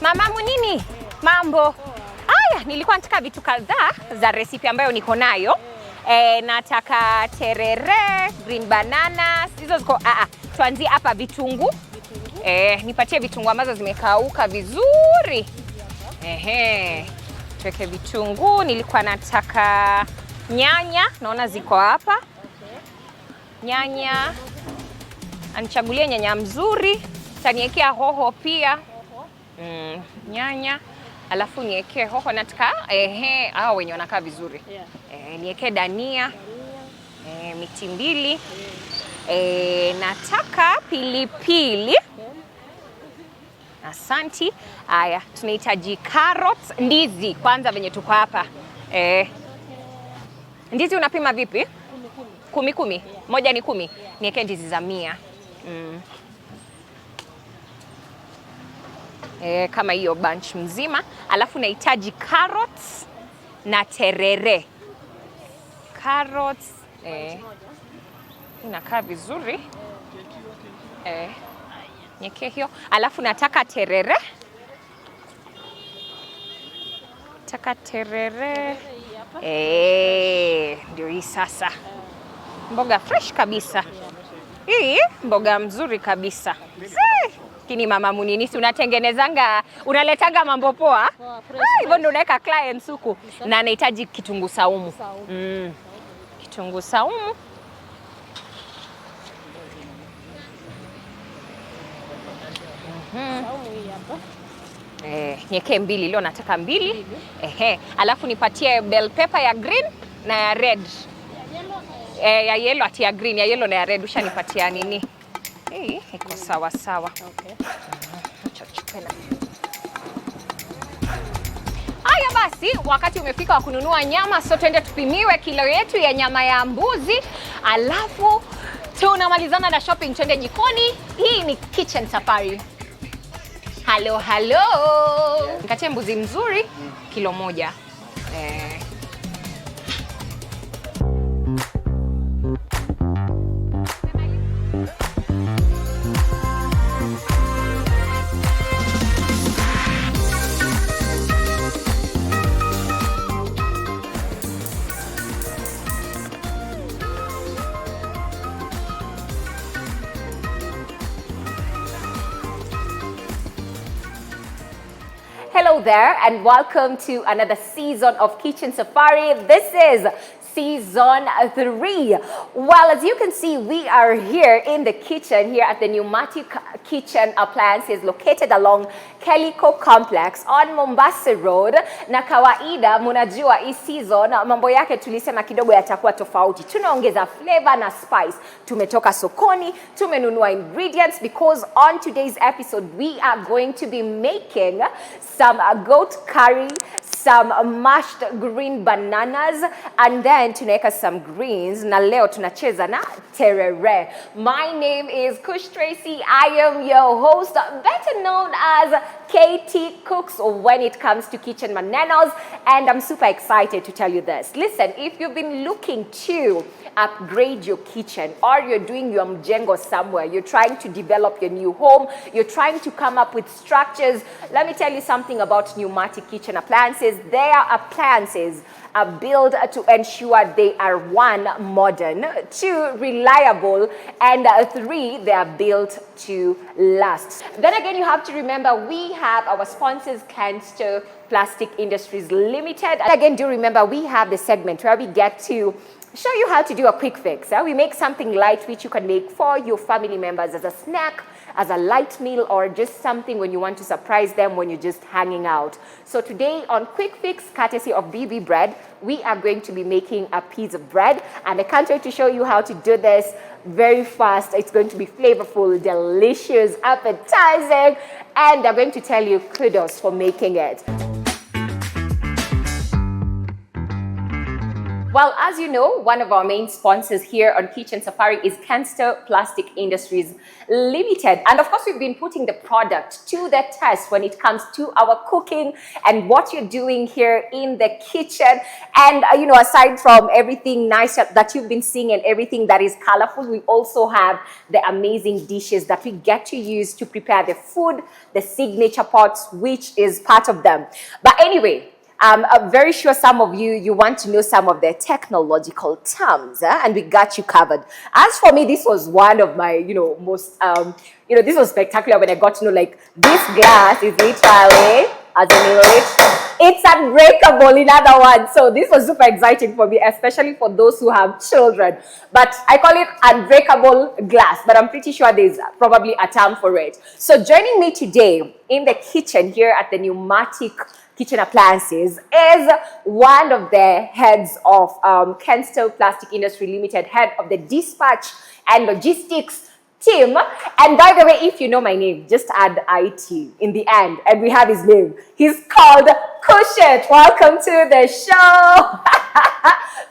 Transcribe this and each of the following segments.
Mama Munini, mambo. Haya, nilikuwa nataka vitu kadhaa za recipe ambayo niko nayo. Nataka terere, green bananas, hizo ziko tuanzie hapa vitunguu. Nipatie vitunguu ambazo zimekauka vizuri. Tuweke vitunguu, nilikuwa nataka nyanya, naona ziko hapa. Nyanya. Anichagulie nyanya mzuri. Taniwekea hoho pia. Nyanya. Alafu niwekee hoho nataka hao wenye wanakaa vizuri. Niwekee dania. Miti mbili. Nataka pilipili. Asanti. Haya, tunahitaji carrots, ndizi kwanza venye tuko hapa. Ndizi unapima vipi? 10. Moja ni 10. Niwekee ndizi za 100. Kama hiyo bunch mzima. Alafu nahitaji carrots na terere. Carrots inakaa vizuri. Niweke hiyo. Alafu nataka terere. Ndio hii sasa. Mboga fresh kabisa. Hii mboga mzuri kabisa. Kini Mama Munini, si unatengenezanga, unaletanga mambo poa? Hivyo ndio unaweka clients huku. Na nahitaji kitunguu saumu. Kitunguu saumu. Niweke 2, leo nataka 2. Alafu nipatie bell pepper ya green na ya red. Ya yellow ati ya green, ya yellow na ya red ushanipatia nini? Iko sawa sawa. Haya basi, wakati umefika wa kununua nyama, so twende tupimiwe kilo yetu ya nyama ya mbuzi. Alafu tunamalizana na shopping, twende jikoni. Hii ni kitchen safari. Hello. Nikatie mbuzi mzuri kilo 1. Hello there and welcome to another season of Kitchen Safari. This is season 3. Well, as you can see, we are here in the kitchen here at the Pneumatic Kitchen Appliances located along Keliko Complex on Mombasa Road. Na kawaida munajua hii season mambo yake tulisema kidogo yatakuwa tofauti. Tunaongeza flavor na spice. Tumetoka sokoni, tumenunua ingredients because on today's episode we are going to be making some goat curry, some mashed green bananas, and then tunaweka some greens. Na leo tunacheza na terere. My name is Kush Tracy. I am your host, better known as KT Cooks when it comes to kitchen manenos, and I'm super excited to tell you this. Listen, if you've been looking to upgrade your kitchen, or you're doing your mjengo somewhere, you're trying to develop your new home, you're trying to come up with structures, let me tell you something about pneumatic kitchen appliances. Their appliances are built to ensure they are 1, modern, 2, reliable, and 3, they are built to last. Then again, you have to remember we have our sponsors, Canster Plastic Industries Limited. And again, do remember we have the segment where we get to show you how to do a quick fix. We make something light which you can make for your family members as a snack, as a light meal, or just something when you want to surprise them when you're just hanging out. So today on Quick Fix, courtesy of BB Bread, we are going to be making a piece of bread, and I can't wait to show you how to do this very fast. It's going to be flavorful, delicious, appetizing, and I'm going to tell you kudos for making it. Well, as you know, one of our main sponsors here on Kitchen Safari is Kenster Plastic Industries Limited. And of course, we've been putting the product to the test when it comes to our cooking and what you're doing here in the kitchen. And, aside from everything nice that you've been seeing and everything that is colorful, we also have the amazing dishes that we get to use to prepare the food, the signature pots, which is part of them. But anyway, I'm very sure some of you want to know some of the technological terms, and we got you covered. As for me, this was one of my, most, this was spectacular when I got to know, like, this glass is literally, as in English, it's unbreakable, in other words. So this was super exciting for me, especially for those who have children. But I call it unbreakable glass, but I'm pretty sure there's probably a term for it. So joining me today in the kitchen here at the Pneumatic Kitchen Appliances is one of the heads of Kenster Plastic Industry Limited, head of the dispatch and logistics team. And by the way, if you know my name, just add IT in the end, and we have his name. He's called Kushet. Welcome to the show.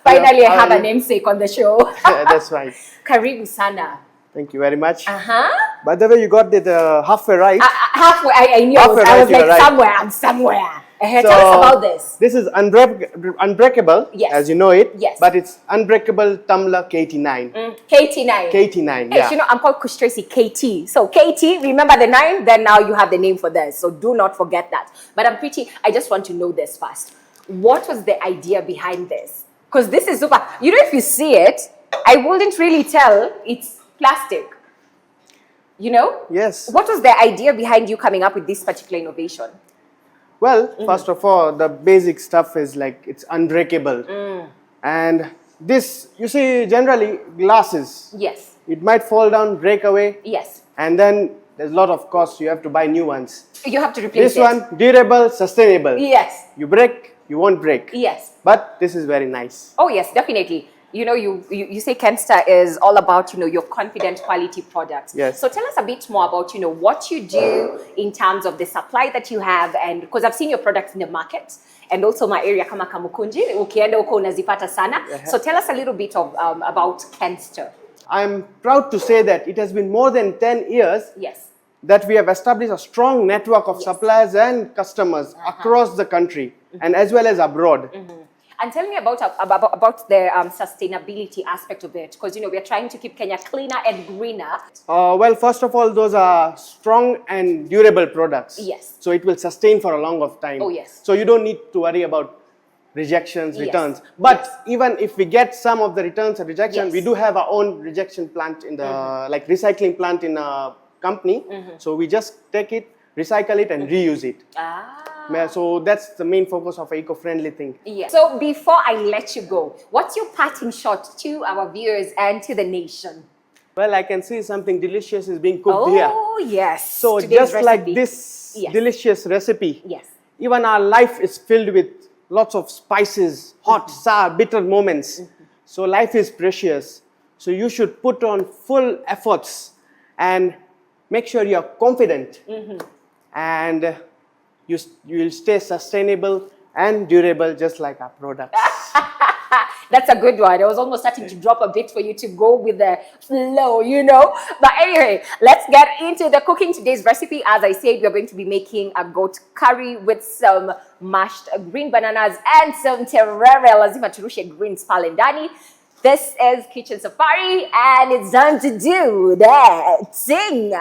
Finally, I have a namesake on the show. Yeah, that's right. Karibu sana. Thank you very much. Uh-huh. By the way, you got it halfway right. Halfway, I knew. Halfway I was right, like, right. I'm somewhere. So, tell us about this. This is unbreakable, Yes. as you know it. Yes. But it's unbreakable tumbler KT9. KT9. KT9, Hey, yeah. I'm called Kush Tracy KT. So KT, remember the 9, then now you have the name for this. So do not forget that. But I just want to know this first. What was the idea behind this? Because this is super, if you see it, I wouldn't really tell it's plastic. Yes. What was the idea behind you coming up with this particular innovation? Well, first of all, the basic stuff is like it's unbreakable. And this, you see, generally glasses. Yes. It might fall down, break away. Yes. And then there's a lot of cost. You have to buy new ones. You have to replace This one, durable, sustainable. Yes. You break, you won't break. Yes. But this is very nice. Oh, yes, definitely. You say Kenster is all about, your confident quality products. Yes. So tell us a bit more about, what you do in terms of the supply that you have, and because I've seen your products in the market and also my area kama Kamukunji, ukienda uko unazipata sana. So tell us a little bit of about Kenster. I'm proud to say that it has been more than 10 years Yes. that we have established a strong network of suppliers and customers across the country and as well as abroad. And tell me about the sustainability aspect of it, because we are trying to keep Kenya cleaner and greener. Well, first of all, those are strong and durable products. Yes. So it will sustain for a long of time. Oh, yes. So you don't need to worry about rejections, Yes. returns. But even if we get some of the returns and rejections, Yes. we do have our own rejection plant in the like recycling plant in a company. So we just take it, recycle it, and reuse it. So that's the main focus of an eco-friendly thing. Yeah. So before I let you go, what's your parting shot to our viewers and to the nation? Well, I can see something delicious is being cooked here. Oh, yes. So Today's just like recipe. this Yes. delicious recipe, Yes. even our life is filled with lots of spices, hot, sour, bitter moments. So life is precious. So you should put on full efforts and make sure you're confident. And you will stay sustainable and durable just like our products. That's a good one. I was almost starting to drop a bit for you to go with the flow, But anyway, let's get into the cooking. Today's recipe, as I said, we're going to be making a goat curry with some mashed green bananas and some terere. Lazima turushe greens pale ndani. This is Kitchen Safari, and it's time to do that thing.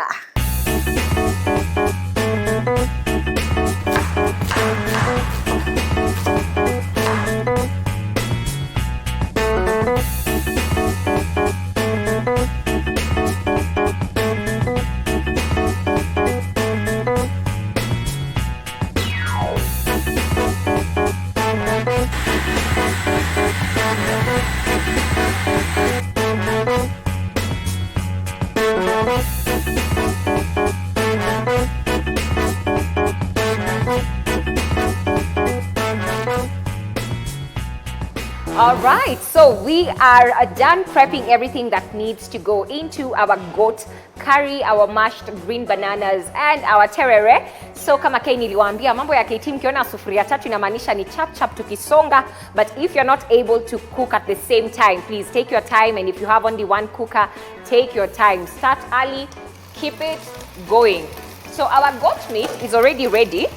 All right, so we are done prepping everything that needs to go into our goat curry, our mashed green bananas and our terere. So kama Kay niliwaambia mambo ya KT, mkiona sufuria tatu inamaanisha ni chap chap tukisonga, but if you're not able to cook at the same time, please take your time, and if you have only one cooker, take your time. Start early, keep it going. So our goat meat is already ready.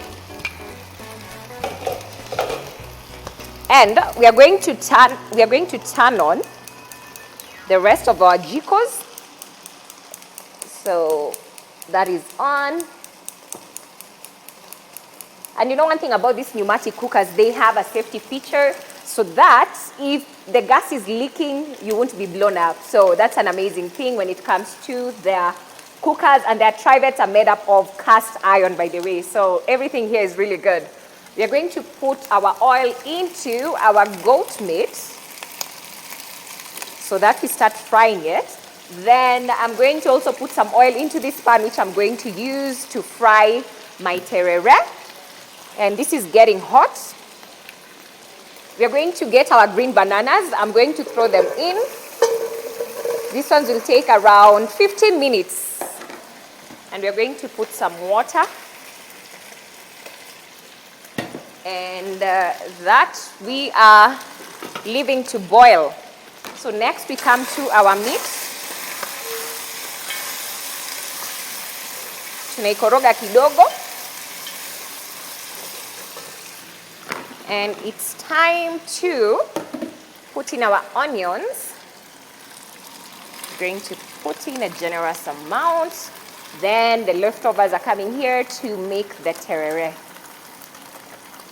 And we are going to turn on the rest of our jikos. So that is on. And you know one thing about these pneumatic cookers, they have a safety feature so that if the gas is leaking, you won't be blown up. So that's an amazing thing when it comes to their cookers, and their trivets are made up of cast iron, by the way. So everything here is really good. We are going to put our oil into our goat meat so that we start frying it. Then I'm going to also put some oil into this pan, which I'm going to use to fry my terere. And this is getting hot. We are going to get our green bananas. I'm going to throw them in. These ones will take around 15 minutes. And we are going to put some water. And that we are leaving to boil. So next we come to our meat. Tunaikoroga kidogo. And it's time to put in our onions. We're going to put in a generous amount. Then the leftovers are coming here to make the terere.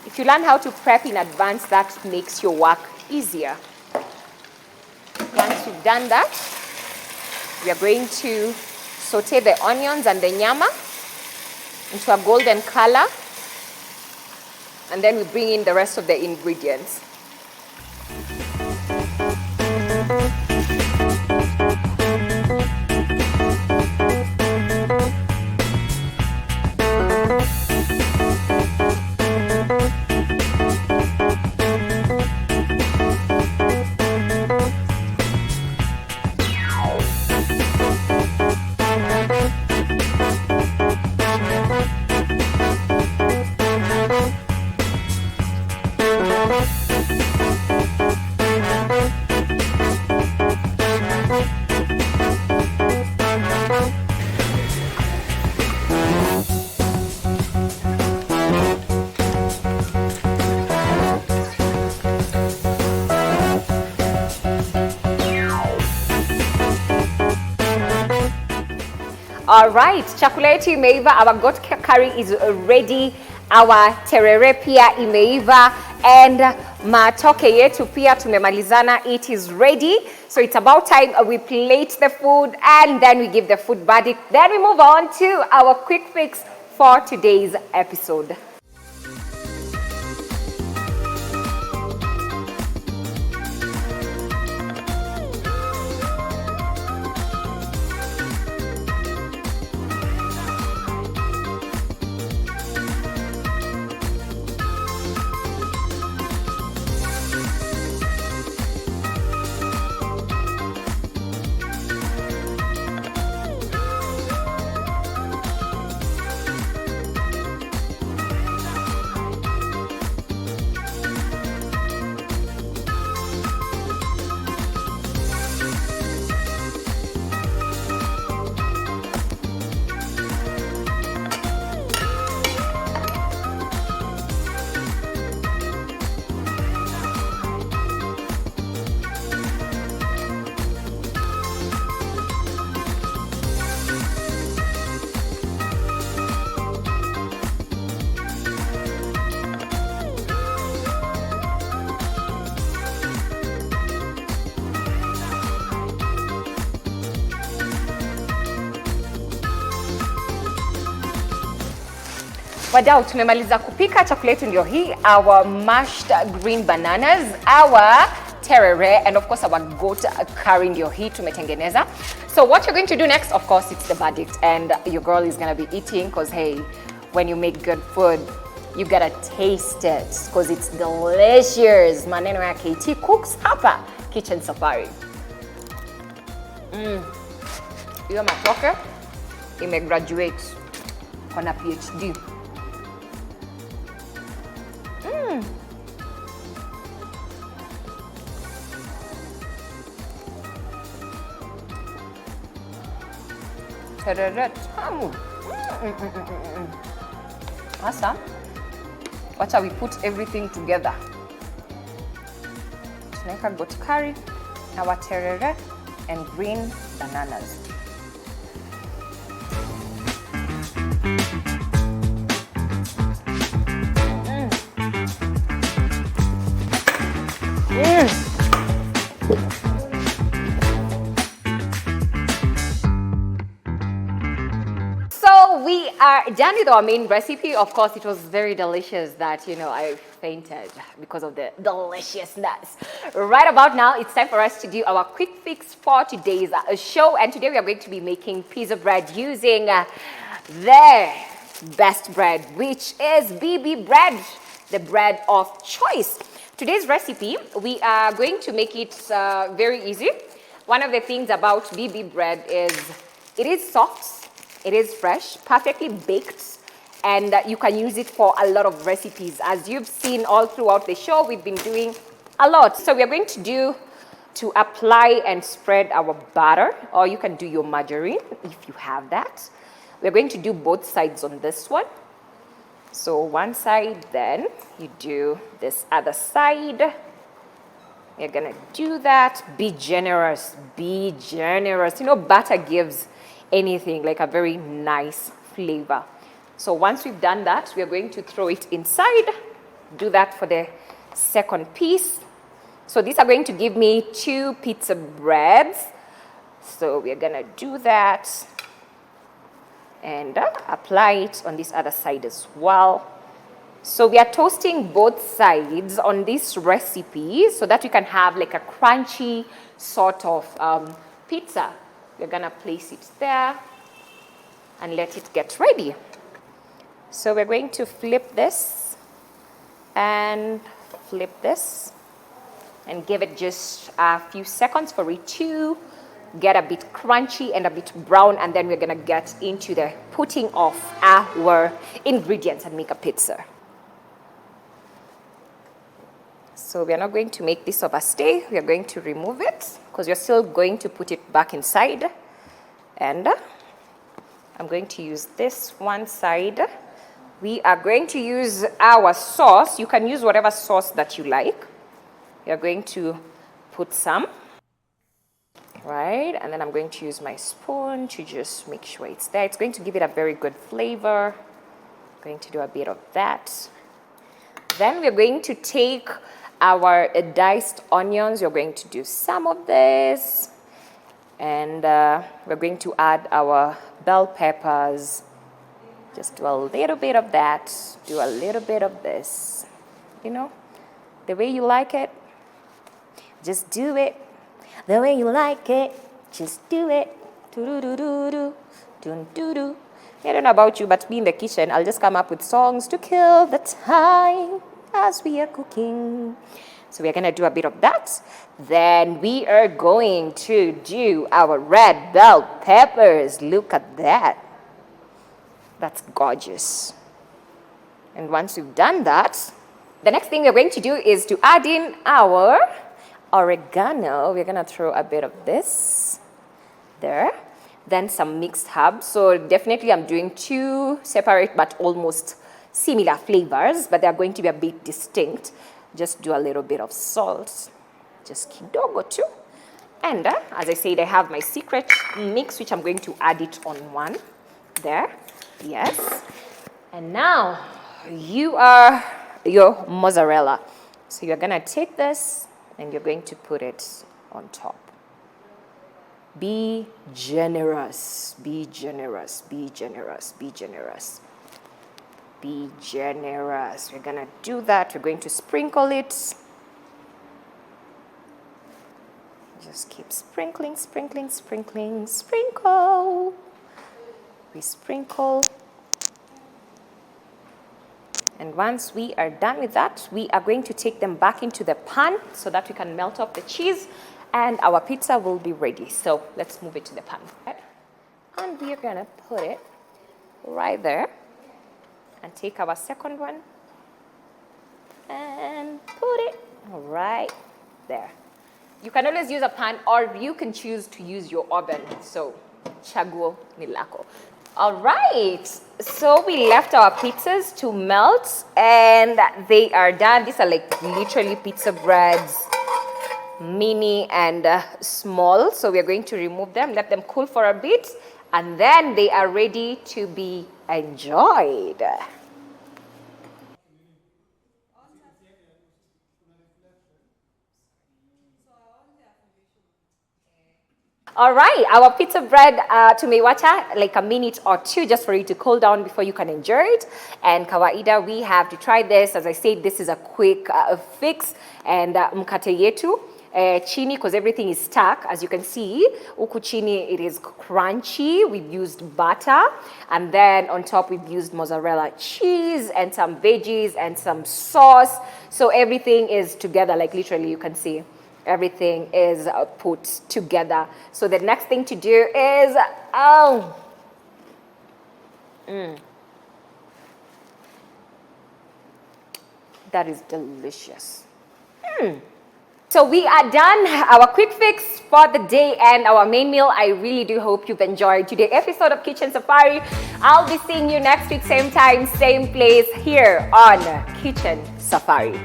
If you learn how to prep in advance, that makes your work easier. Once you've done that, we are going to saute the onions and the nyama into a golden color. And then we bring in the rest of the ingredients. All right, chakula yetu imeiva, our goat curry is ready, our terere pia imeiva, and matoke yetu pia tumemalizana, it is ready. So it's about time we plate the food and then we give the food verdict. Then we move on to our quick fix for today's episode. Wadau, tumemaliza kupika, chakula yetu ndio hii, our mashed green bananas, our terere, and of course our goat curry ndio hii tumetengeneza. So what you're going to do next, of course, it's the verdict, and your girl is going to be eating, because hey, when you make good food, you gotta taste it, because it's delicious. Maneno ya KT Cooks hapa Kitchen Safari. Hiyo matoke imegraduate on a PhD. Terere tamu. Sasa, wacha we put everything together. Tunaweka goat curry, our terere, and green bananas. So we are done with our main recipe. Of course, it was very delicious that, I fainted because of the deliciousness. Right about now, it's time for us to do our quick fix for today's show. And today we are going to be making pizza bread using their best bread, which is BB bread, the bread of choice. Today's recipe, we are going to make it very easy. One of the things about BB bread is it is soft, it is fresh, perfectly baked, and you can use it for a lot of recipes. As you've seen all throughout the show, we've been doing a lot. So we are going to apply and spread our butter, or you can do your margarine if you have that. We're going to do both sides on this one. So one side, then you do this other side. You're gonna do that. Be generous, be generous. Butter gives anything like a very nice flavor. So once we've done that, we're going to throw it inside. Do that for the second piece. So these are going to give me 2 pizza breads. So we're gonna do that and apply it on this other side as well. So we are toasting both sides on this recipe so that we can have like a crunchy sort of pizza. We're gonna place it there and let it get ready. So we're going to flip this and flip this and give it just a few seconds for it to get a bit crunchy and a bit brown, and then we're gonna get into the putting of our ingredients and make a pizza. So we are not going to make this overstay. We are going to remove it because we're still going to put it back inside. And I'm going to use this one side. We are going to use our sauce. You can use whatever sauce that you like. We are going to put some. Right, and then I'm going to use my spoon to just make sure it's there. It's going to give it a very good flavor. I'm going to do a bit of that. Then we're going to take our diced onions. We're going to do some of this. And we're going to add our bell peppers. Just do a little bit of that. Do a little bit of this. The way you like it. Just do it. The way you like it, just do it. Do-do-do-do-do, do-do-do. I don't know about you, but me in the kitchen, I'll just come up with songs to kill the time as we are cooking. So we're gonna do a bit of that. Then we are going to do our red bell peppers. Look at that. That's gorgeous. And once we've done that, the next thing we're going to do is to add in our oregano. We're gonna throw a bit of this there, then some mixed herbs. So definitely I'm doing 2 separate but almost similar flavors, but they're going to be a bit distinct. Just do a little bit of salt, just kidogo too. And as I said, I have my secret mix, which I'm going to add it on one there. Yes. And now you are your mozzarella. So you're gonna take this and you're going to put it on top. Be generous, be generous, be generous, be generous. Be generous. We're gonna do that. We're going to sprinkle it. Just keep sprinkling, sprinkling, sprinkling, sprinkle. We sprinkle. And once we are done with that, we are going to take them back into the pan so that we can melt off the cheese and our pizza will be ready. So let's move it to the pan. And we're gonna put it right there. And take our second one and put it right there. You can always use a pan, or you can choose to use your oven. So, chaguo ni lako. All right, so we left our pizzas to melt and they are done. These are like literally pizza breads, mini and small. So we are going to remove them, let them cool for a bit, and then they are ready to be enjoyed. All right, our pizza bread tumeiwacha like a minute or two just for it to cool down before you can enjoy it. And kawaida, we have to try this. As I said, this is a quick fix. And mkate yetu chini, because everything is stuck. As you can see, uku chini, it is crunchy. We've used butter. And then on top, we've used mozzarella cheese and some veggies and some sauce. So everything is together, like literally you can see. Everything is put together. So the next thing to do is, that is delicious. So we are done, our quick fix for the day and our main meal. I really do hope you've enjoyed today's episode of Kitchen Safari. I'll be seeing you next week, same time, same place here on Kitchen Safari.